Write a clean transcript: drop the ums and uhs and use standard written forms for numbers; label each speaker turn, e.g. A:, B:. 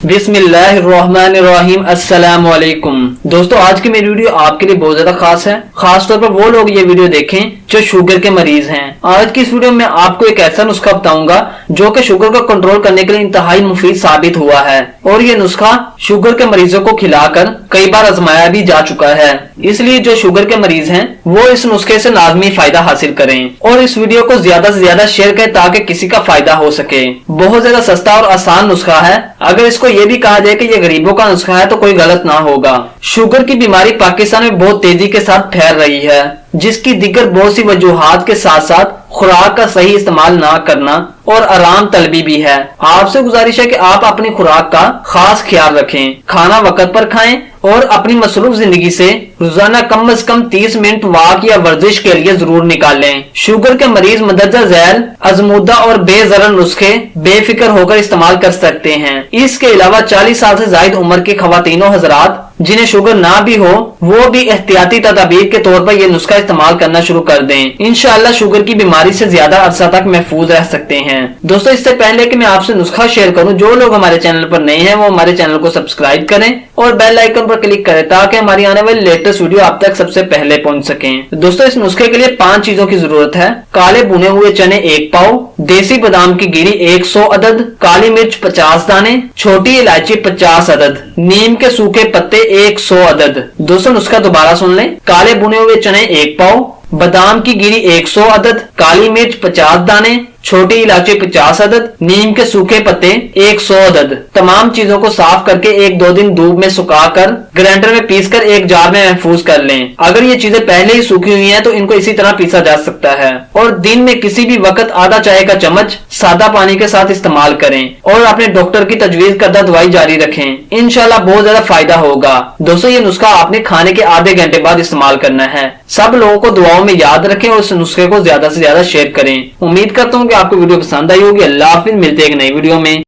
A: बिस्मिल्लाहिर्रहमानिर्रहीम अस्सलाम वालेकुम। दोस्तों, आज की मेरी वीडियो आपके लिए बहुत ज्यादा खास है। खास तौर पर वो लोग ये वीडियो देखें जो शुगर के मरीज हैं। आज की इस वीडियो में आपको एक ऐसा नुस्खा बताऊंगा जो कि शुगर को कंट्रोल करने के लिए इंतहाई मुफीद साबित हुआ है और ये नुस्खा शुगर के मरीजों को खिलाकर कई बार आजमाया भी जा चुका है। इसलिए जो शुगर के मरीज हैं वो इस नुस्खे से लाजमी फायदा हासिल करें और इस वीडियो को ज्यादा से ज्यादा शेयर करें ताकि किसी का फायदा हो सके। बहुत ज्यादा सस्ता और आसान नुस्खा है। अगर इसको ये भी कहा जाए कि ये गरीबों का नुस्खा है तो कोई गलत ना होगा। शुगर की बीमारी पाकिस्तान में बहुत तेजी के साथ फैल रही है, जिसकी दिक्कत बहुत सी वजूहात के साथ साथ खुराक का सही इस्तेमाल ना करना और आराम तलबी भी है। आपसे गुजारिश है कि आप अपनी खुराक का खास ख्याल रखें, खाना वक्त पर खाएं और अपनी मसरूफ जिंदगी से रोजाना कम से कम 30 मिनट वॉक या वर्जिश के लिए जरूर निकालें। शुगर के मरीज मदरजा झैल, आजमूदा और बेजरर नुस्खे बेफिक्र होकर इस्तेमाल कर सकते हैं। इसके अलावा 40 साल से ज्यादा उम्र के खवातीनो हजरात जिन्हें शुगर ना भी हो वो भी एहतियाती तदाबीर के तौर पर यह नुस्खा इस्तेमाल करना शुरू कर दें। इंशाअल्लाह शुगर की बीमारी से ज्यादा अरसा तक महफूज रह सकते हैं। दोस्तों, इससे पहले कि मैं आपसे नुस्खा शेयर करूं, जो लोग हमारे चैनल पर नए हैं वो हमारे चैनल को सब्सक्राइब करें और बेल आइकन पर क्लिक करें ताकि हमारी आने वाली लेटेस्ट वीडियो आप तक सबसे पहले पहुंच सके। दोस्तों, इस नुस्खे के लिए 5 चीजों की जरूरत है। काले भुने हुए चने 1 पाव, देसी बादाम की गिरी 100 अदद, काली मिर्च 50 दाने, छोटी इलायची 50 अदद, नीम के सूखे पत्ते 100 अदद। दोस्तों, नुस्खा दोबारा सुन लें। काले भुने हुए चने 1 पाव, बादाम की गिरी 100 अदद, काली मिर्च 50 दाने, छोटी इलायची 50 अदद, नीम के सूखे पत्ते 100 अदद। तमाम चीजों को साफ करके 1-2 दिन धूप में सुखाकर ग्राइंडर में पीसकर एक जार में महफूज कर लें। अगर ये चीजें पहले ही सूखी हुई हैं तो इनको इसी तरह पीसा जा सकता है और दिन में किसी भी वक्त आधा चाय का चम्मच सादा पानी के साथ इस्तेमाल करें और अपने डॉक्टर की तजवीज करदा दवाई जारी रखें। इंशाल्लाह बहुत ज्यादा फायदा होगा। दोस्तों, ये नुस्खा आपने खाने के आधे घंटे बाद इस्तेमाल करना है। सब लोगों को दुआओं में याद रखें और इस नुस्खे को ज्यादा से ज्यादा शेयर करें। उम्मीद करता हूँ कि आपको वीडियो पसंद आई होगी। अल्लाह हाफिज़, मिलते हैं एक नई वीडियो में।